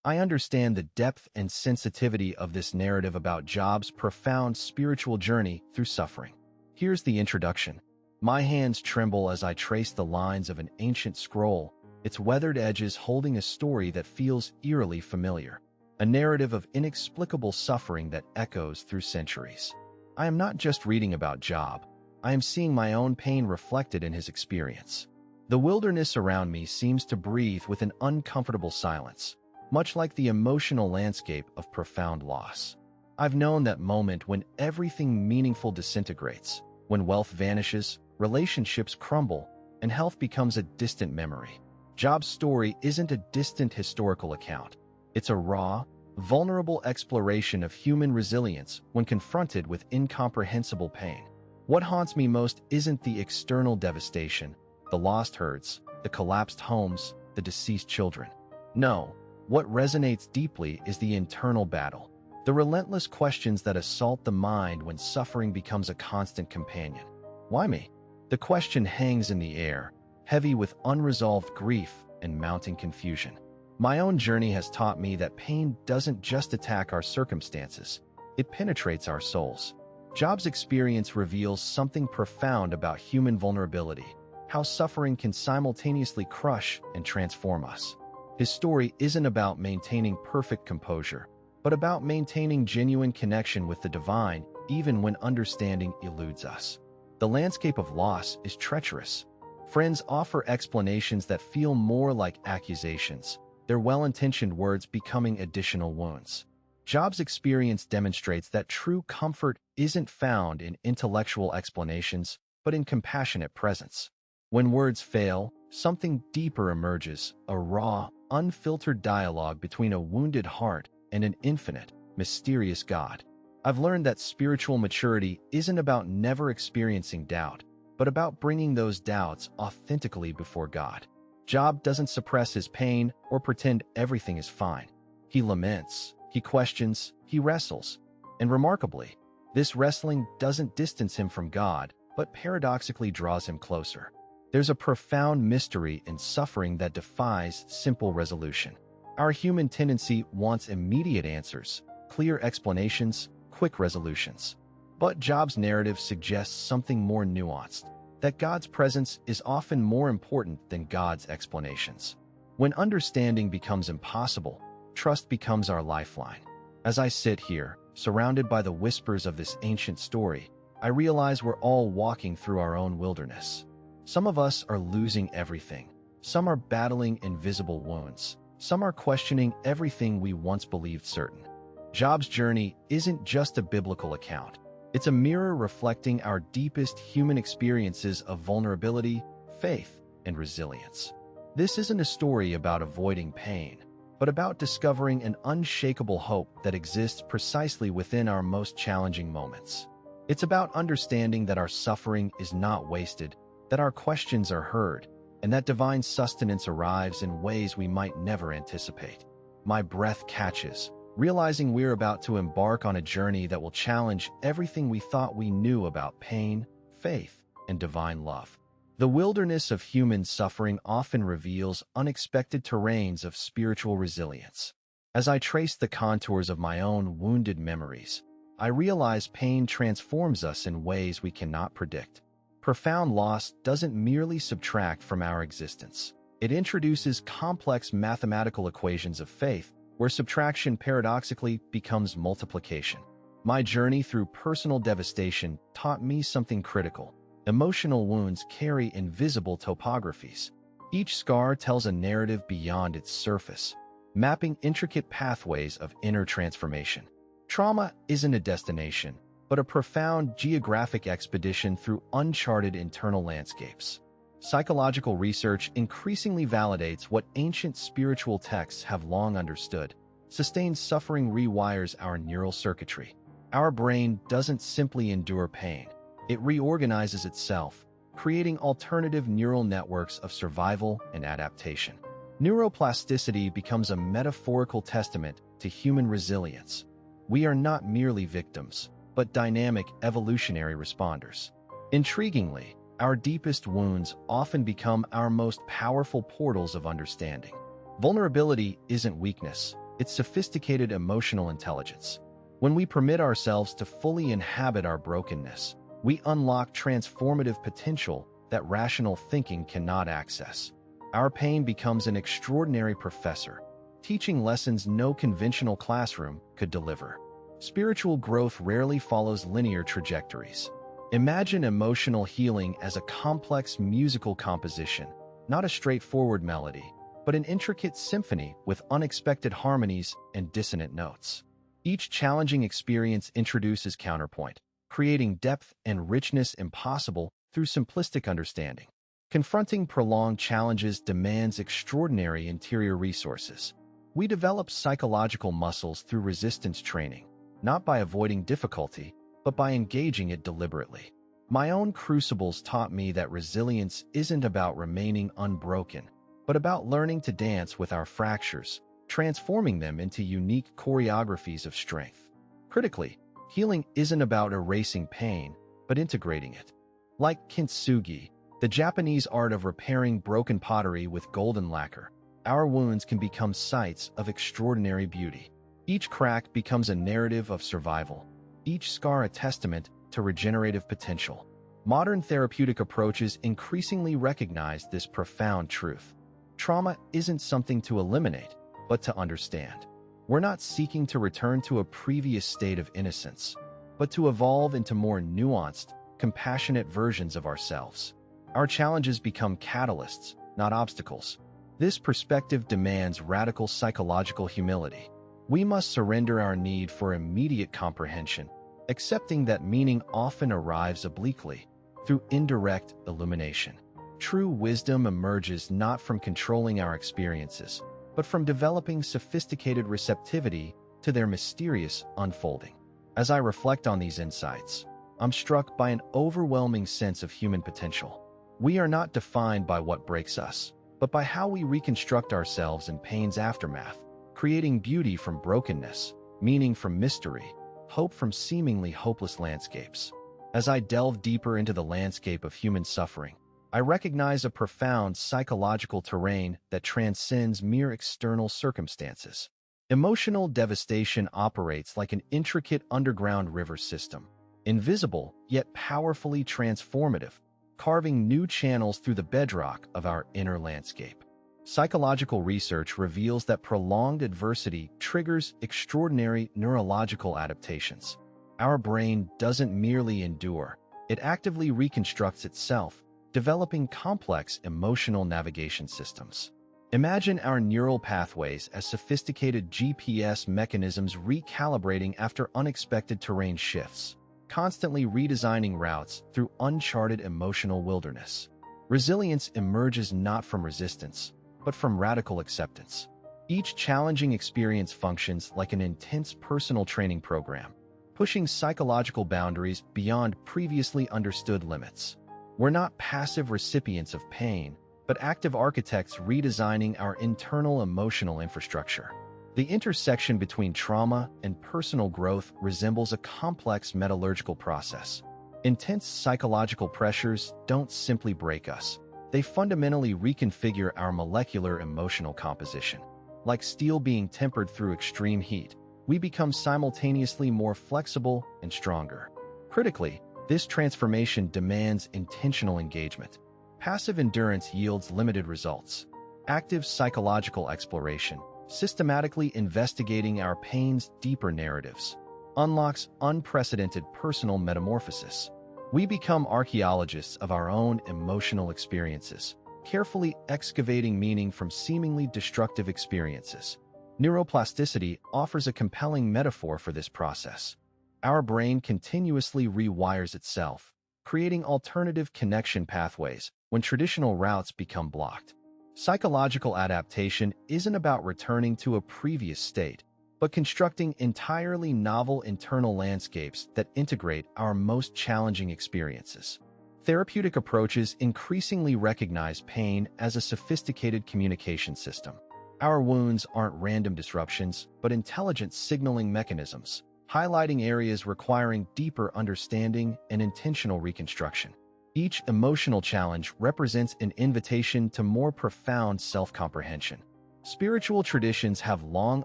I understand the depth and sensitivity of this narrative about Job's profound spiritual journey through suffering. Here's the introduction. My hands tremble as I trace the lines of an ancient scroll, its weathered edges holding a story that feels eerily familiar, a narrative of inexplicable suffering that echoes through centuries. I am not just reading about Job. I am seeing my own pain reflected in his experience. The wilderness around me seems to breathe with an uncomfortable silence, much like the emotional landscape of profound loss. I've known that moment when everything meaningful disintegrates, when wealth vanishes, relationships crumble, and health becomes a distant memory. Job's story isn't a distant historical account. It's a raw, vulnerable exploration of human resilience when confronted with incomprehensible pain. What haunts me most isn't the external devastation, the lost herds, the collapsed homes, the deceased children. No, what resonates deeply is the internal battle, the relentless questions that assault the mind when suffering becomes a constant companion. Why me? The question hangs in the air, heavy with unresolved grief and mounting confusion. My own journey has taught me that pain doesn't just attack our circumstances, it penetrates our souls. Job's experience reveals something profound about human vulnerability, how suffering can simultaneously crush and transform us. His story isn't about maintaining perfect composure, but about maintaining genuine connection with the divine even when understanding eludes us. The landscape of loss is treacherous. Friends offer explanations that feel more like accusations, their well-intentioned words becoming additional wounds. Job's experience demonstrates that true comfort isn't found in intellectual explanations, but in compassionate presence. When words fail, something deeper emerges, a raw, unfiltered dialogue between a wounded heart and an infinite, mysterious God. I've learned that spiritual maturity isn't about never experiencing doubt, but about bringing those doubts authentically before God. Job doesn't suppress his pain or pretend everything is fine. He laments, he questions, he wrestles. And remarkably, this wrestling doesn't distance him from God, but paradoxically draws him closer. There's a profound mystery in suffering that defies simple resolution. Our human tendency wants immediate answers, clear explanations, quick resolutions. But Job's narrative suggests something more nuanced, that God's presence is often more important than God's explanations. When understanding becomes impossible, trust becomes our lifeline. As I sit here, surrounded by the whispers of this ancient story, I realize we're all walking through our own wilderness. Some of us are losing everything. Some are battling invisible wounds. Some are questioning everything we once believed certain. Job's journey isn't just a biblical account. It's a mirror reflecting our deepest human experiences of vulnerability, faith, and resilience. This isn't a story about avoiding pain, but about discovering an unshakable hope that exists precisely within our most challenging moments. It's about understanding that our suffering is not wasted, that our questions are heard, and that divine sustenance arrives in ways we might never anticipate. My breath catches, realizing we're about to embark on a journey that will challenge everything we thought we knew about pain, faith, and divine love. The wilderness of human suffering often reveals unexpected terrains of spiritual resilience. As I trace the contours of my own wounded memories, I realize pain transforms us in ways we cannot predict. Profound loss doesn't merely subtract from our existence. It introduces complex mathematical equations of faith, where subtraction paradoxically becomes multiplication. My journey through personal devastation taught me something critical. Emotional wounds carry invisible topographies. Each scar tells a narrative beyond its surface, mapping intricate pathways of inner transformation. Trauma isn't a destination, but a profound geographic expedition through uncharted internal landscapes. Psychological research increasingly validates what ancient spiritual texts have long understood. Sustained suffering rewires our neural circuitry. Our brain doesn't simply endure pain. It reorganizes itself, creating alternative neural networks of survival and adaptation. Neuroplasticity becomes a metaphorical testament to human resilience. We are not merely victims, but dynamic evolutionary responders. Intriguingly, our deepest wounds often become our most powerful portals of understanding. Vulnerability isn't weakness, it's sophisticated emotional intelligence. When we permit ourselves to fully inhabit our brokenness, we unlock transformative potential that rational thinking cannot access. Our pain becomes an extraordinary professor, teaching lessons no conventional classroom could deliver. Spiritual growth rarely follows linear trajectories. Imagine emotional healing as a complex musical composition, not a straightforward melody, but an intricate symphony with unexpected harmonies and dissonant notes. Each challenging experience introduces counterpoint, creating depth and richness impossible through simplistic understanding. Confronting prolonged challenges demands extraordinary interior resources. We develop psychological muscles through resistance training, not by avoiding difficulty, but by engaging it deliberately. My own crucibles taught me that resilience isn't about remaining unbroken, but about learning to dance with our fractures, transforming them into unique choreographies of strength. Critically, healing isn't about erasing pain, but integrating it. Like kintsugi, the Japanese art of repairing broken pottery with golden lacquer, our wounds can become sites of extraordinary beauty. Each crack becomes a narrative of survival, each scar a testament to regenerative potential. Modern therapeutic approaches increasingly recognize this profound truth. Trauma isn't something to eliminate, but to understand. We're not seeking to return to a previous state of innocence, but to evolve into more nuanced, compassionate versions of ourselves. Our challenges become catalysts, not obstacles. This perspective demands radical psychological humility. We must surrender our need for immediate comprehension, accepting that meaning often arrives obliquely, through indirect illumination. True wisdom emerges not from controlling our experiences, but from developing sophisticated receptivity to their mysterious unfolding. As I reflect on these insights, I'm struck by an overwhelming sense of human potential. We are not defined by what breaks us, but by how we reconstruct ourselves in pain's aftermath, creating beauty from brokenness, meaning from mystery, hope from seemingly hopeless landscapes. As I delve deeper into the landscape of human suffering, I recognize a profound psychological terrain that transcends mere external circumstances. Emotional devastation operates like an intricate underground river system, invisible yet powerfully transformative, carving new channels through the bedrock of our inner landscape. Psychological research reveals that prolonged adversity triggers extraordinary neurological adaptations. Our brain doesn't merely endure, it actively reconstructs itself, developing complex emotional navigation systems. Imagine our neural pathways as sophisticated GPS mechanisms recalibrating after unexpected terrain shifts, constantly redesigning routes through uncharted emotional wilderness. Resilience emerges not from resistance, but from radical acceptance. Each challenging experience functions like an intense personal training program, pushing psychological boundaries beyond previously understood limits. We're not passive recipients of pain, but active architects redesigning our internal emotional infrastructure. The intersection between trauma and personal growth resembles a complex metallurgical process. Intense psychological pressures don't simply break us. They fundamentally reconfigure our molecular emotional composition. Like steel being tempered through extreme heat, we become simultaneously more flexible and stronger. Critically, this transformation demands intentional engagement. Passive endurance yields limited results. Active psychological exploration, systematically investigating our pain's deeper narratives, unlocks unprecedented personal metamorphosis. We become archaeologists of our own emotional experiences, carefully excavating meaning from seemingly destructive experiences. Neuroplasticity offers a compelling metaphor for this process. Our brain continuously rewires itself, creating alternative connection pathways when traditional routes become blocked. Psychological adaptation isn't about returning to a previous state, but constructing entirely novel internal landscapes that integrate our most challenging experiences. Therapeutic approaches increasingly recognize pain as a sophisticated communication system. Our wounds aren't random disruptions, but intelligent signaling mechanisms, highlighting areas requiring deeper understanding and intentional reconstruction. Each emotional challenge represents an invitation to more profound self-comprehension. Spiritual traditions have long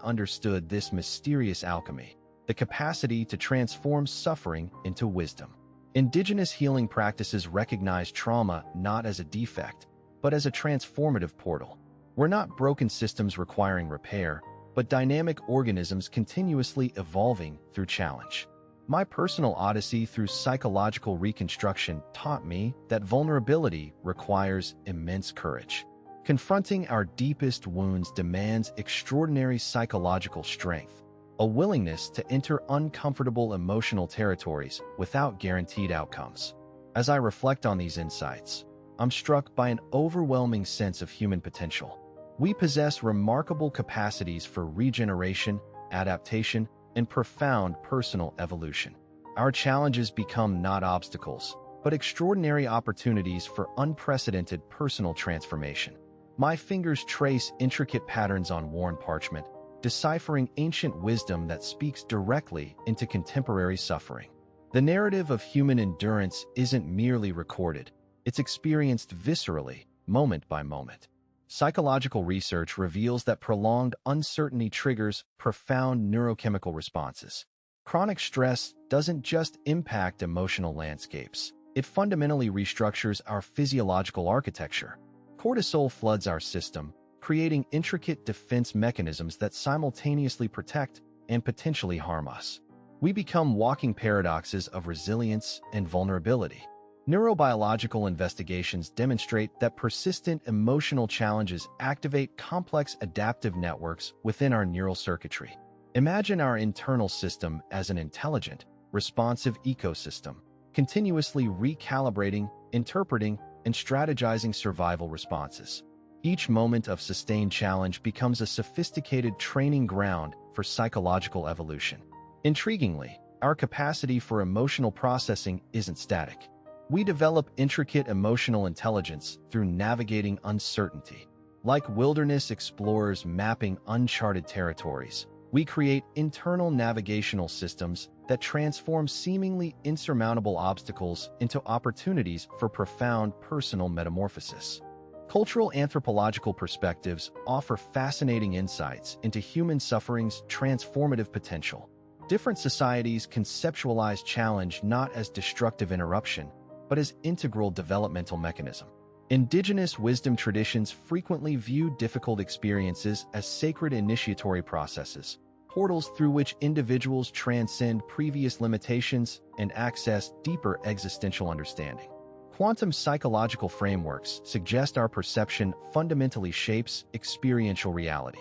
understood this mysterious alchemy, the capacity to transform suffering into wisdom. Indigenous healing practices recognize trauma not as a defect, but as a transformative portal. We're not broken systems requiring repair, but dynamic organisms continuously evolving through challenge. My personal odyssey through psychological reconstruction taught me that vulnerability requires immense courage. Confronting our deepest wounds demands extraordinary psychological strength, a willingness to enter uncomfortable emotional territories without guaranteed outcomes. As I reflect on these insights, I'm struck by an overwhelming sense of human potential. We possess remarkable capacities for regeneration, adaptation, and profound personal evolution. Our challenges become not obstacles, but extraordinary opportunities for unprecedented personal transformation. My fingers trace intricate patterns on worn parchment, deciphering ancient wisdom that speaks directly into contemporary suffering. The narrative of human endurance isn't merely recorded, it's experienced viscerally, moment by moment. Psychological research reveals that prolonged uncertainty triggers profound neurochemical responses. Chronic stress doesn't just impact emotional landscapes, it fundamentally restructures our physiological architecture. Cortisol floods our system, creating intricate defense mechanisms that simultaneously protect and potentially harm us. We become walking paradoxes of resilience and vulnerability. Neurobiological investigations demonstrate that persistent emotional challenges activate complex adaptive networks within our neural circuitry. Imagine our internal system as an intelligent, responsive ecosystem, continuously recalibrating, interpreting, and strategizing survival responses. Each moment of sustained challenge becomes a sophisticated training ground for psychological evolution. Intriguingly, our capacity for emotional processing isn't static. We develop intricate emotional intelligence through navigating uncertainty. Like wilderness explorers mapping uncharted territories, we create internal navigational systems that transform seemingly insurmountable obstacles into opportunities for profound personal metamorphosis. Cultural anthropological perspectives offer fascinating insights into human suffering's transformative potential. Different societies conceptualize challenge not as destructive interruption, but as integral developmental mechanism. Indigenous wisdom traditions frequently view difficult experiences as sacred initiatory processes, portals through which individuals transcend previous limitations and access deeper existential understanding. Quantum psychological frameworks suggest our perception fundamentally shapes experiential reality.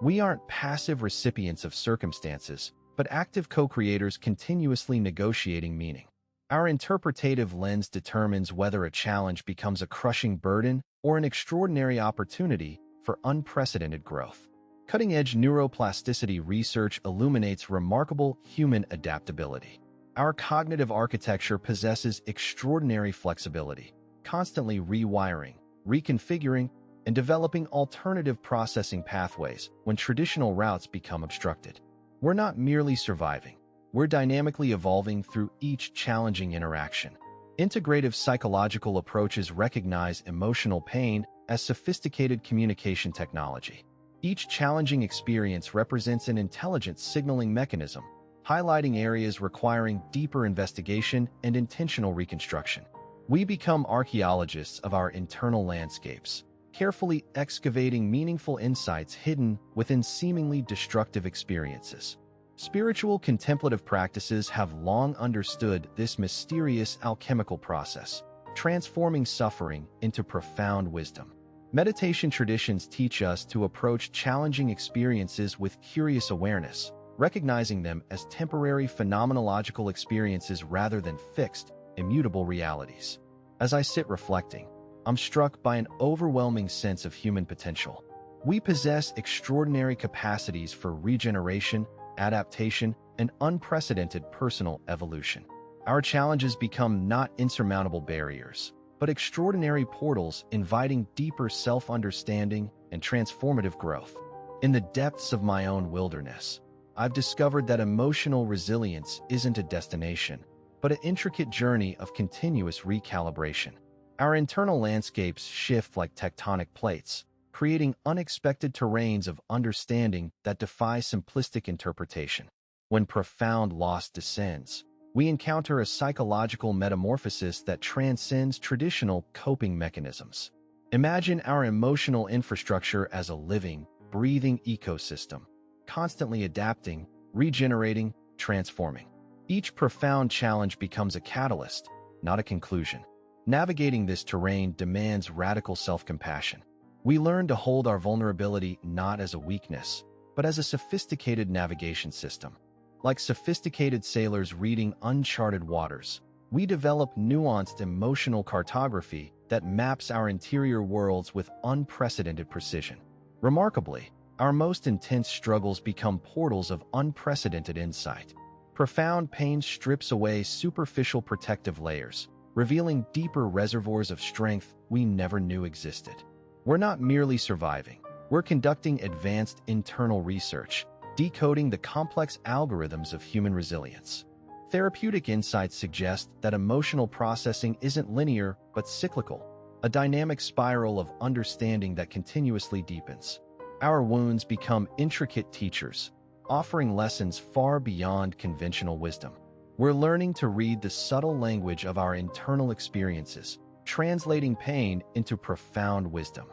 We aren't passive recipients of circumstances, but active co-creators continuously negotiating meaning. Our interpretative lens determines whether a challenge becomes a crushing burden or an extraordinary opportunity for unprecedented growth. Cutting-edge neuroplasticity research illuminates remarkable human adaptability. Our cognitive architecture possesses extraordinary flexibility, constantly rewiring, reconfiguring, and developing alternative processing pathways when traditional routes become obstructed. We're not merely surviving. We're dynamically evolving through each challenging interaction. Integrative psychological approaches recognize emotional pain as sophisticated communication technology. Each challenging experience represents an intelligent signaling mechanism, highlighting areas requiring deeper investigation and intentional reconstruction. We become archaeologists of our internal landscapes, carefully excavating meaningful insights hidden within seemingly destructive experiences. Spiritual contemplative practices have long understood this mysterious alchemical process, transforming suffering into profound wisdom. Meditation traditions teach us to approach challenging experiences with curious awareness, recognizing them as temporary phenomenological experiences rather than fixed, immutable realities. As I sit reflecting, I'm struck by an overwhelming sense of human potential. We possess extraordinary capacities for regeneration, adaptation, and unprecedented personal evolution. Our challenges become not insurmountable barriers, but extraordinary portals inviting deeper self-understanding and transformative growth. In the depths of my own wilderness, I've discovered that emotional resilience isn't a destination, but an intricate journey of continuous recalibration. Our internal landscapes shift like tectonic plates, creating unexpected terrains of understanding that defy simplistic interpretation. When profound loss descends, we encounter a psychological metamorphosis that transcends traditional coping mechanisms. Imagine our emotional infrastructure as a living, breathing ecosystem, constantly adapting, regenerating, transforming. Each profound challenge becomes a catalyst, not a conclusion. Navigating this terrain demands radical self-compassion. We learn to hold our vulnerability not as a weakness, but as a sophisticated navigation system. Like sophisticated sailors reading uncharted waters, we develop nuanced emotional cartography that maps our interior worlds with unprecedented precision. Remarkably, our most intense struggles become portals of unprecedented insight. Profound pain strips away superficial protective layers, revealing deeper reservoirs of strength we never knew existed. We're not merely surviving, we're conducting advanced internal research, decoding the complex algorithms of human resilience. Therapeutic insights suggest that emotional processing isn't linear but cyclical, a dynamic spiral of understanding that continuously deepens. Our wounds become intricate teachers, offering lessons far beyond conventional wisdom. We're learning to read the subtle language of our internal experiences, translating pain into profound wisdom.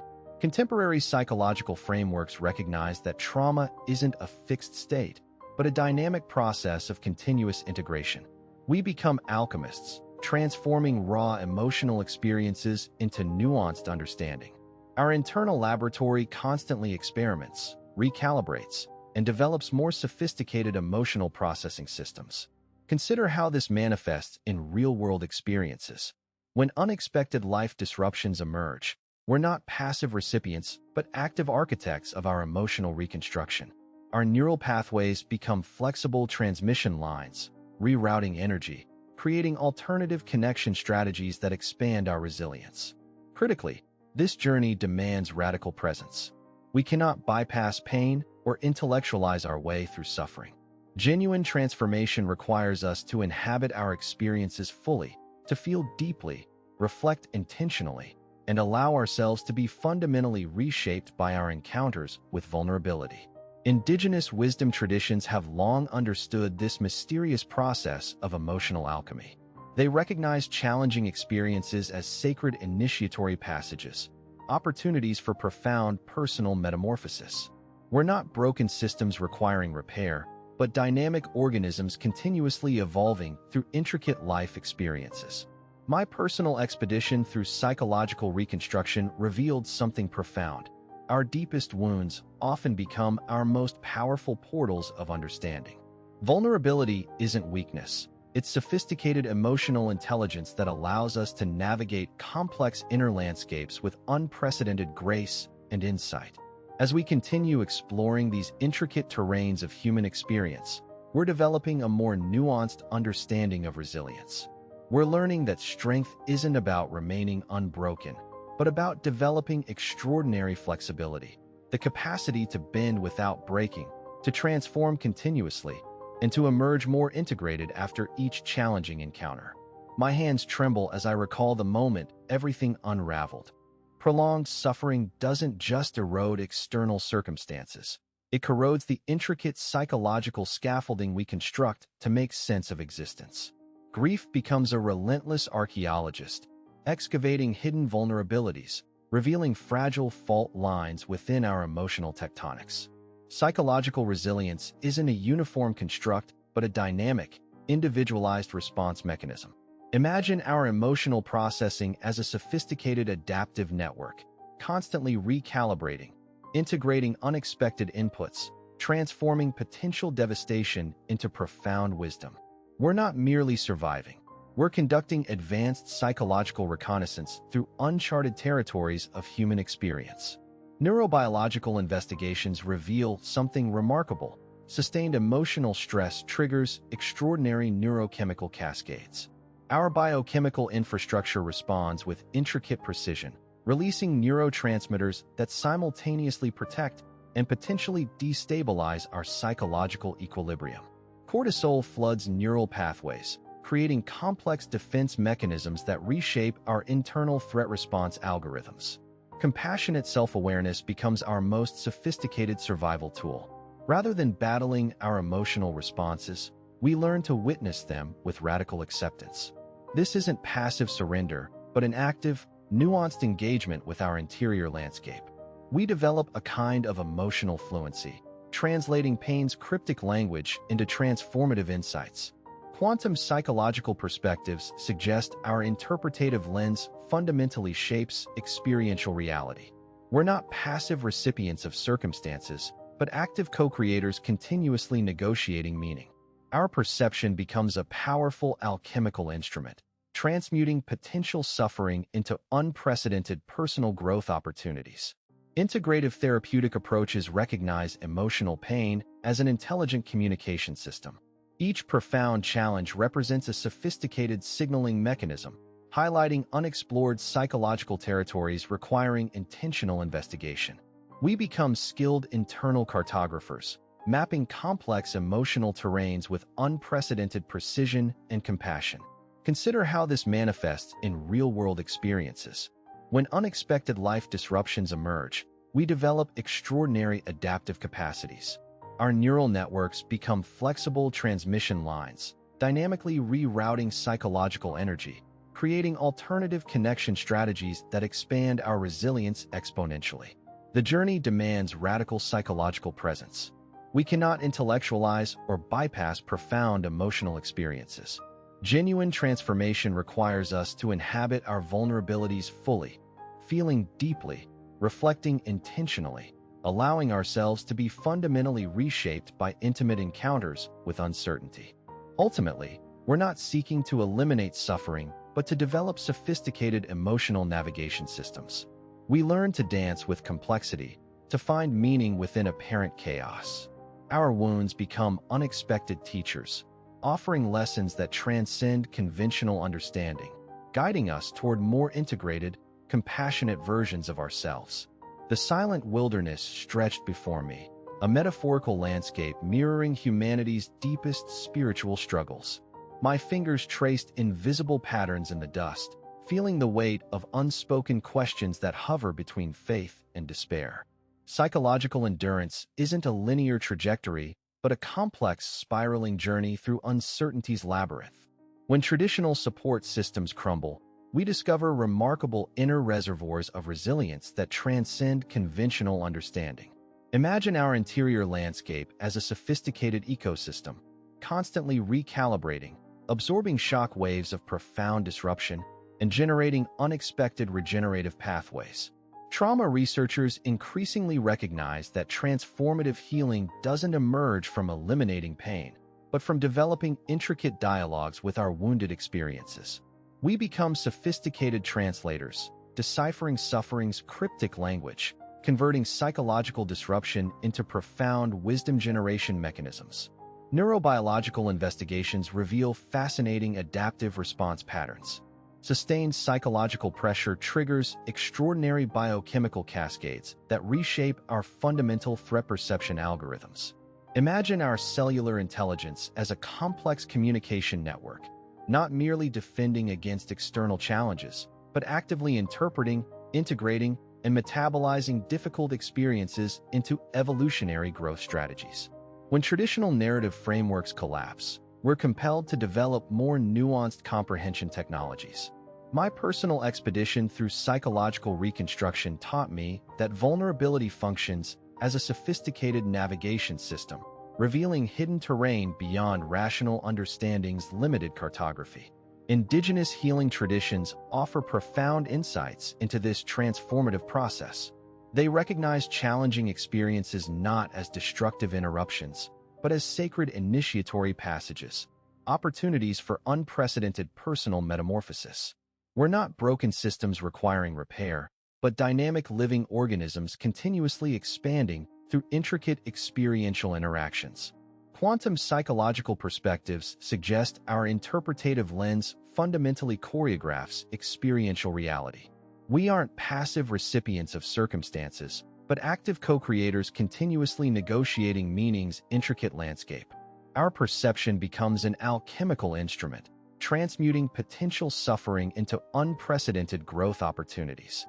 Contemporary psychological frameworks recognize that trauma isn't a fixed state, but a dynamic process of continuous integration. We become alchemists, transforming raw emotional experiences into nuanced understanding. Our internal laboratory constantly experiments, recalibrates, and develops more sophisticated emotional processing systems. Consider how this manifests in real-world experiences. When unexpected life disruptions emerge, we're not passive recipients, but active architects of our emotional reconstruction. Our neural pathways become flexible transmission lines, rerouting energy, creating alternative connection strategies that expand our resilience. Critically, this journey demands radical presence. We cannot bypass pain or intellectualize our way through suffering. Genuine transformation requires us to inhabit our experiences fully, to feel deeply, reflect intentionally, and allow ourselves to be fundamentally reshaped by our encounters with vulnerability. Indigenous wisdom traditions have long understood this mysterious process of emotional alchemy. They recognize challenging experiences as sacred initiatory passages, opportunities for profound personal metamorphosis. We're not broken systems requiring repair, but dynamic organisms continuously evolving through intricate life experiences. My personal expedition through psychological reconstruction revealed something profound. Our deepest wounds often become our most powerful portals of understanding. Vulnerability isn't weakness. It's sophisticated emotional intelligence that allows us to navigate complex inner landscapes with unprecedented grace and insight. As we continue exploring these intricate terrains of human experience, we're developing a more nuanced understanding of resilience. We're learning that strength isn't about remaining unbroken, but about developing extraordinary flexibility, the capacity to bend without breaking, to transform continuously, and to emerge more integrated after each challenging encounter. My hands tremble as I recall the moment everything unraveled. Prolonged suffering doesn't just erode external circumstances. It corrodes the intricate psychological scaffolding we construct to make sense of existence. Grief becomes a relentless archaeologist, excavating hidden vulnerabilities, revealing fragile fault lines within our emotional tectonics. Psychological resilience isn't a uniform construct, but a dynamic, individualized response mechanism. Imagine our emotional processing as a sophisticated adaptive network, constantly recalibrating, integrating unexpected inputs, transforming potential devastation into profound wisdom. We're not merely surviving. We're conducting advanced psychological reconnaissance through uncharted territories of human experience. Neurobiological investigations reveal something remarkable. Sustained emotional stress triggers extraordinary neurochemical cascades. Our biochemical infrastructure responds with intricate precision, releasing neurotransmitters that simultaneously protect and potentially destabilize our psychological equilibrium. Cortisol floods neural pathways, creating complex defense mechanisms that reshape our internal threat response algorithms. Compassionate self-awareness becomes our most sophisticated survival tool. Rather than battling our emotional responses, we learn to witness them with radical acceptance. This isn't passive surrender, but an active, nuanced engagement with our interior landscape. We develop a kind of emotional fluency, translating pain's cryptic language into transformative insights. Quantum psychological perspectives suggest our interpretative lens fundamentally shapes experiential reality. We're not passive recipients of circumstances, but active co-creators continuously negotiating meaning. Our perception becomes a powerful alchemical instrument, transmuting potential suffering into unprecedented personal growth opportunities. Integrative therapeutic approaches recognize emotional pain as an intelligent communication system. Each profound challenge represents a sophisticated signaling mechanism, highlighting unexplored psychological territories requiring intentional investigation. We become skilled internal cartographers, mapping complex emotional terrains with unprecedented precision and compassion. Consider how this manifests in real-world experiences. When unexpected life disruptions emerge, we develop extraordinary adaptive capacities. Our neural networks become flexible transmission lines, dynamically rerouting psychological energy, creating alternative connection strategies that expand our resilience exponentially. The journey demands radical psychological presence. We cannot intellectualize or bypass profound emotional experiences. Genuine transformation requires us to inhabit our vulnerabilities fully, feeling deeply, reflecting intentionally, allowing ourselves to be fundamentally reshaped by intimate encounters with uncertainty. Ultimately, we're not seeking to eliminate suffering, but to develop sophisticated emotional navigation systems. We learn to dance with complexity, to find meaning within apparent chaos. Our wounds become unexpected teachers, offering lessons that transcend conventional understanding, guiding us toward more integrated, compassionate versions of ourselves. The silent wilderness stretched before me, a metaphorical landscape mirroring humanity's deepest spiritual struggles. My fingers traced invisible patterns in the dust, feeling the weight of unspoken questions that hover between faith and despair. Psychological endurance isn't a linear trajectory, but a complex, spiraling journey through uncertainty's labyrinth. When traditional support systems crumble, we discover remarkable inner reservoirs of resilience that transcend conventional understanding. Imagine our interior landscape as a sophisticated ecosystem, constantly recalibrating, absorbing shock waves of profound disruption, and generating unexpected regenerative pathways. Trauma researchers increasingly recognize that transformative healing doesn't emerge from eliminating pain, but from developing intricate dialogues with our wounded experiences. We become sophisticated translators, deciphering suffering's cryptic language, converting psychological disruption into profound wisdom generation mechanisms. Neurobiological investigations reveal fascinating adaptive response patterns. Sustained psychological pressure triggers extraordinary biochemical cascades that reshape our fundamental threat perception algorithms. Imagine our cellular intelligence as a complex communication network, not merely defending against external challenges, but actively interpreting, integrating, and metabolizing difficult experiences into evolutionary growth strategies. When traditional narrative frameworks collapse, we're compelled to develop more nuanced comprehension technologies. My personal expedition through psychological reconstruction taught me that vulnerability functions as a sophisticated navigation system, revealing hidden terrain beyond rational understanding's limited cartography. Indigenous healing traditions offer profound insights into this transformative process. They recognize challenging experiences not as destructive interruptions, but as sacred initiatory passages, opportunities for unprecedented personal metamorphosis. We're not broken systems requiring repair, but dynamic living organisms continuously expanding through intricate experiential interactions. Quantum psychological perspectives suggest our interpretative lens fundamentally choreographs experiential reality. We aren't passive recipients of circumstances, but active co-creators continuously negotiating meaning's intricate landscape. Our perception becomes an alchemical instrument, transmuting potential suffering into unprecedented growth opportunities.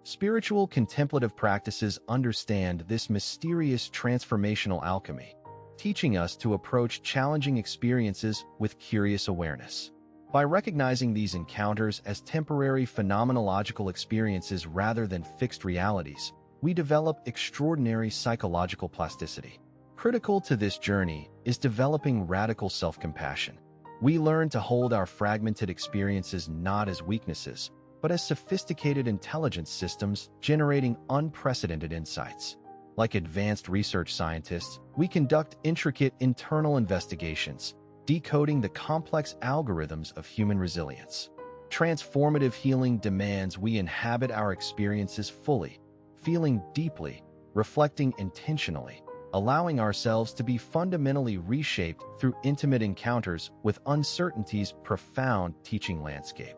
Spiritual contemplative practices understand this mysterious transformational alchemy, teaching us to approach challenging experiences with curious awareness. By recognizing these encounters as temporary phenomenological experiences rather than fixed realities, we develop extraordinary psychological plasticity. Critical to this journey is developing radical self-compassion. We learn to hold our fragmented experiences not as weaknesses, but as sophisticated intelligence systems generating unprecedented insights. Like advanced research scientists, we conduct intricate internal investigations, decoding the complex algorithms of human resilience. Transformative healing demands we inhabit our experiences fully, feeling deeply, reflecting intentionally, allowing ourselves to be fundamentally reshaped through intimate encounters with uncertainty's profound teaching landscape.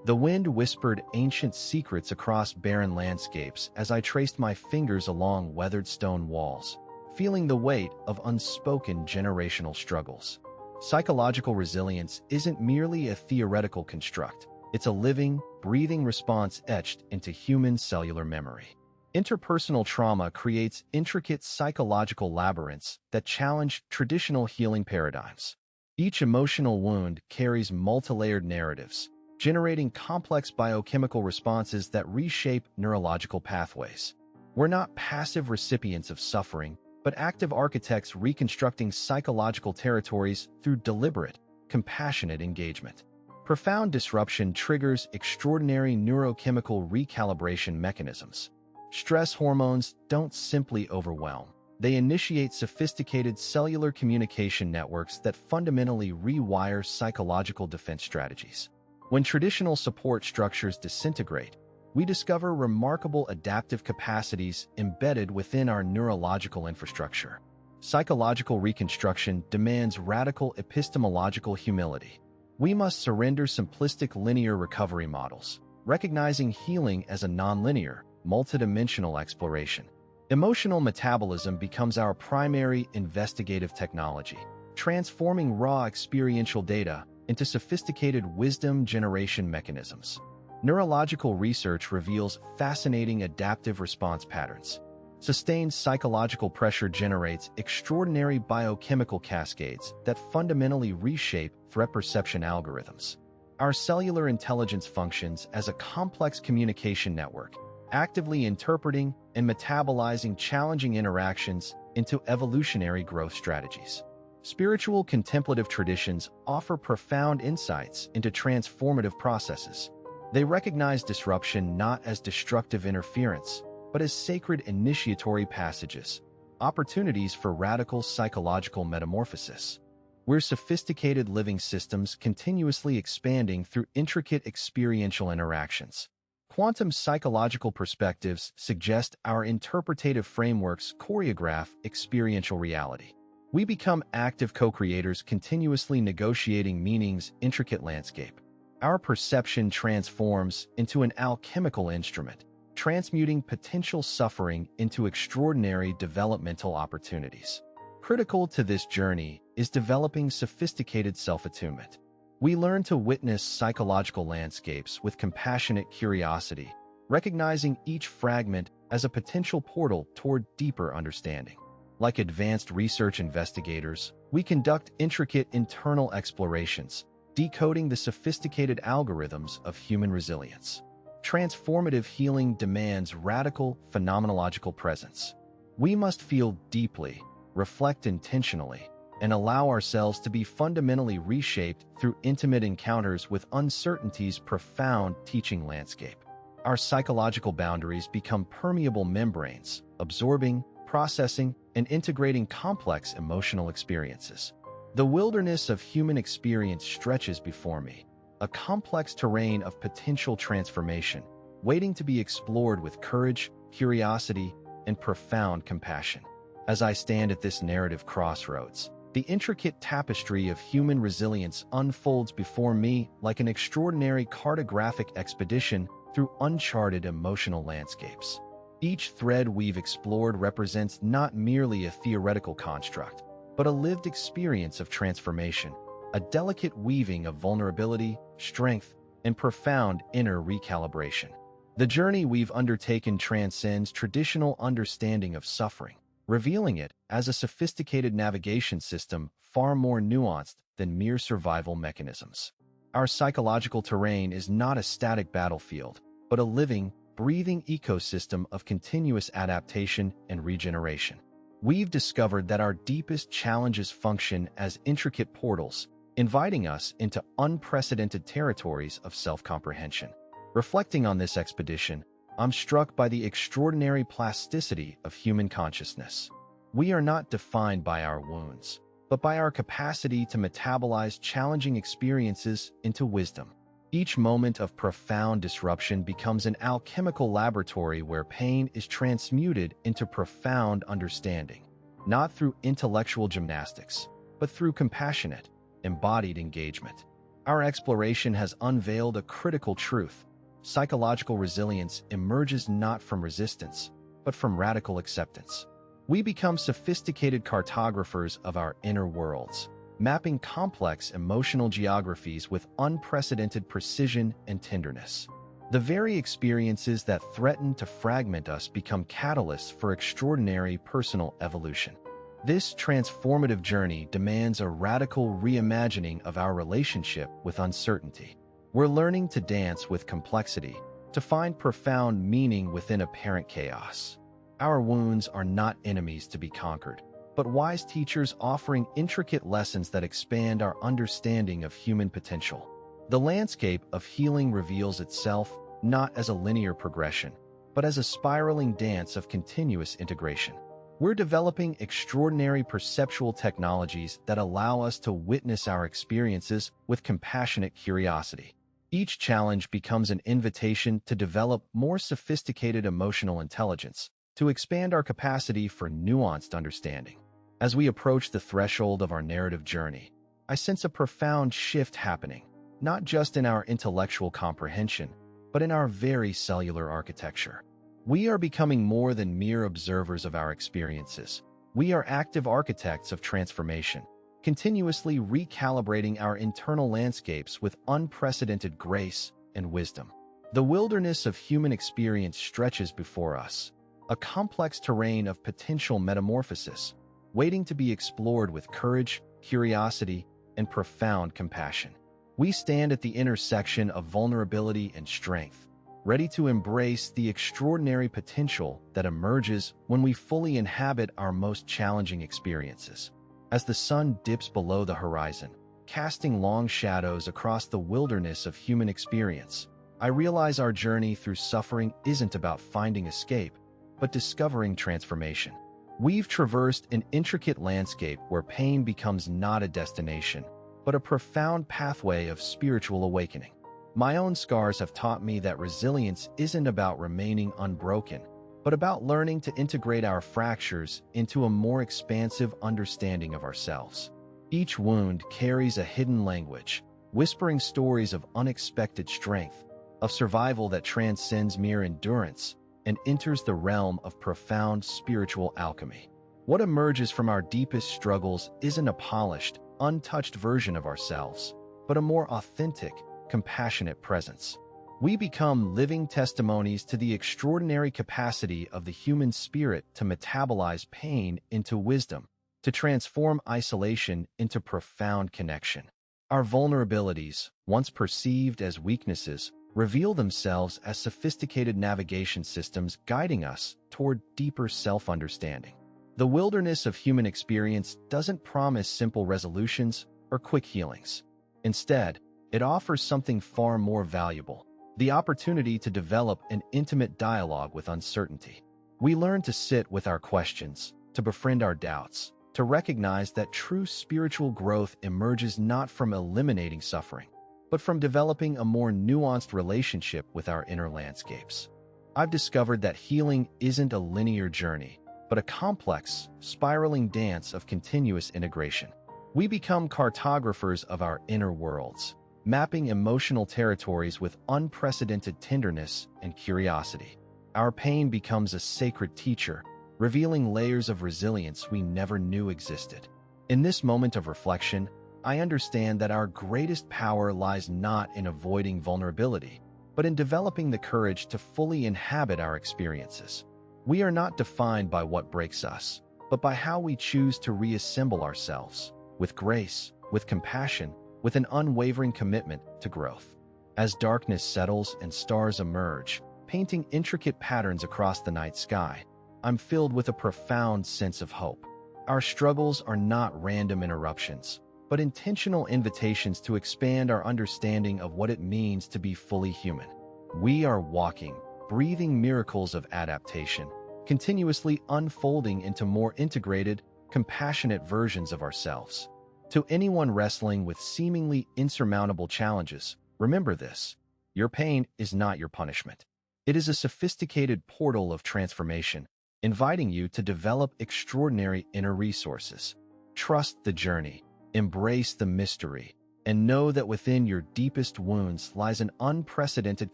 The wind whispered ancient secrets across barren landscapes as I traced my fingers along weathered stone walls, feeling the weight of unspoken generational struggles. Psychological resilience isn't merely a theoretical construct. It's a living, breathing response etched into human cellular memory. Interpersonal trauma creates intricate psychological labyrinths that challenge traditional healing paradigms. Each emotional wound carries multilayered narratives, generating complex biochemical responses that reshape neurological pathways. We're not passive recipients of suffering, but active architects reconstructing psychological territories through deliberate, compassionate engagement. Profound disruption triggers extraordinary neurochemical recalibration mechanisms. Stress hormones don't simply overwhelm. They initiate sophisticated cellular communication networks that fundamentally rewire psychological defense strategies. When traditional support structures disintegrate, we discover remarkable adaptive capacities embedded within our neurological infrastructure. Psychological reconstruction demands radical epistemological humility. We must surrender simplistic linear recovery models, recognizing healing as a nonlinear, multidimensional exploration. Emotional metabolism becomes our primary investigative technology, transforming raw experiential data into sophisticated wisdom generation mechanisms. Neurological research reveals fascinating adaptive response patterns. Sustained psychological pressure generates extraordinary biochemical cascades that fundamentally reshape threat perception algorithms. Our cellular intelligence functions as a complex communication network, actively interpreting and metabolizing challenging interactions into evolutionary growth strategies. Spiritual contemplative traditions offer profound insights into transformative processes. They recognize disruption not as destructive interference, but as sacred initiatory passages, opportunities for radical psychological metamorphosis. We're sophisticated living systems continuously expanding through intricate experiential interactions. Quantum psychological perspectives suggest our interpretative frameworks choreograph experiential reality. We become active co-creators continuously negotiating meaning's intricate landscape. Our perception transforms into an alchemical instrument, transmuting potential suffering into extraordinary developmental opportunities. Critical to this journey is developing sophisticated self-attunement. We learn to witness psychological landscapes with compassionate curiosity, recognizing each fragment as a potential portal toward deeper understanding. Like advanced research investigators, we conduct intricate internal explorations, decoding the sophisticated algorithms of human resilience. Transformative healing demands radical phenomenological presence. We must feel deeply, reflect intentionally, and allow ourselves to be fundamentally reshaped through intimate encounters with uncertainty's profound teaching landscape. Our psychological boundaries become permeable membranes, absorbing, processing, and integrating complex emotional experiences. The wilderness of human experience stretches before me, a complex terrain of potential transformation, waiting to be explored with courage, curiosity, and profound compassion. As I stand at this narrative crossroads, the intricate tapestry of human resilience unfolds before me like an extraordinary cartographic expedition through uncharted emotional landscapes. Each thread we've explored represents not merely a theoretical construct, but a lived experience of transformation, a delicate weaving of vulnerability, strength, and profound inner recalibration. The journey we've undertaken transcends traditional understanding of suffering, revealing it as a sophisticated navigation system far more nuanced than mere survival mechanisms. Our psychological terrain is not a static battlefield, but a living, breathing ecosystem of continuous adaptation and regeneration. We've discovered that our deepest challenges function as intricate portals, inviting us into unprecedented territories of self-comprehension. Reflecting on this expedition, I'm struck by the extraordinary plasticity of human consciousness. We are not defined by our wounds, but by our capacity to metabolize challenging experiences into wisdom. Each moment of profound disruption becomes an alchemical laboratory where pain is transmuted into profound understanding, not through intellectual gymnastics, but through compassionate, embodied engagement. Our exploration has unveiled a critical truth. Psychological resilience emerges not from resistance, but from radical acceptance. We become sophisticated cartographers of our inner worlds, mapping complex emotional geographies with unprecedented precision and tenderness. The very experiences that threaten to fragment us become catalysts for extraordinary personal evolution. This transformative journey demands a radical reimagining of our relationship with uncertainty. We're learning to dance with complexity, to find profound meaning within apparent chaos. Our wounds are not enemies to be conquered, but wise teachers offering intricate lessons that expand our understanding of human potential. The landscape of healing reveals itself not as a linear progression, but as a spiraling dance of continuous integration. We're developing extraordinary perceptual technologies that allow us to witness our experiences with compassionate curiosity. Each challenge becomes an invitation to develop more sophisticated emotional intelligence, to expand our capacity for nuanced understanding. As we approach the threshold of our narrative journey, I sense a profound shift happening, not just in our intellectual comprehension, but in our very cellular architecture. We are becoming more than mere observers of our experiences. We are active architects of transformation, continuously recalibrating our internal landscapes with unprecedented grace and wisdom. The wilderness of human experience stretches before us, a complex terrain of potential metamorphosis, waiting to be explored with courage, curiosity, and profound compassion. We stand at the intersection of vulnerability and strength, ready to embrace the extraordinary potential that emerges when we fully inhabit our most challenging experiences. As the sun dips below the horizon, casting long shadows across the wilderness of human experience, I realize our journey through suffering isn't about finding escape, but discovering transformation. We've traversed an intricate landscape where pain becomes not a destination, but a profound pathway of spiritual awakening. My own scars have taught me that resilience isn't about remaining unbroken, but about learning to integrate our fractures into a more expansive understanding of ourselves. Each wound carries a hidden language, whispering stories of unexpected strength, of survival that transcends mere endurance and enters the realm of profound spiritual alchemy. What emerges from our deepest struggles isn't a polished, untouched version of ourselves, but a more authentic, compassionate presence. We become living testimonies to the extraordinary capacity of the human spirit to metabolize pain into wisdom, to transform isolation into profound connection. Our vulnerabilities, once perceived as weaknesses, reveal themselves as sophisticated navigation systems guiding us toward deeper self-understanding. The wilderness of human experience doesn't promise simple resolutions or quick healings. Instead, it offers something far more valuable: the opportunity to develop an intimate dialogue with uncertainty. We learn to sit with our questions, to befriend our doubts, to recognize that true spiritual growth emerges not from eliminating suffering, but from developing a more nuanced relationship with our inner landscapes. I've discovered that healing isn't a linear journey, but a complex, spiraling dance of continuous integration. We become cartographers of our inner worlds, mapping emotional territories with unprecedented tenderness and curiosity. Our pain becomes a sacred teacher, revealing layers of resilience we never knew existed. In this moment of reflection, I understand that our greatest power lies not in avoiding vulnerability, but in developing the courage to fully inhabit our experiences. We are not defined by what breaks us, but by how we choose to reassemble ourselves, with grace, with compassion, with an unwavering commitment to growth. As darkness settles and stars emerge, painting intricate patterns across the night sky, I'm filled with a profound sense of hope. Our struggles are not random interruptions, but intentional invitations to expand our understanding of what it means to be fully human. We are walking, breathing miracles of adaptation, continuously unfolding into more integrated, compassionate versions of ourselves. To anyone wrestling with seemingly insurmountable challenges, remember this: your pain is not your punishment. It is a sophisticated portal of transformation, inviting you to develop extraordinary inner resources. Trust the journey, embrace the mystery, and know that within your deepest wounds lies an unprecedented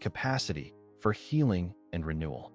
capacity for healing and renewal.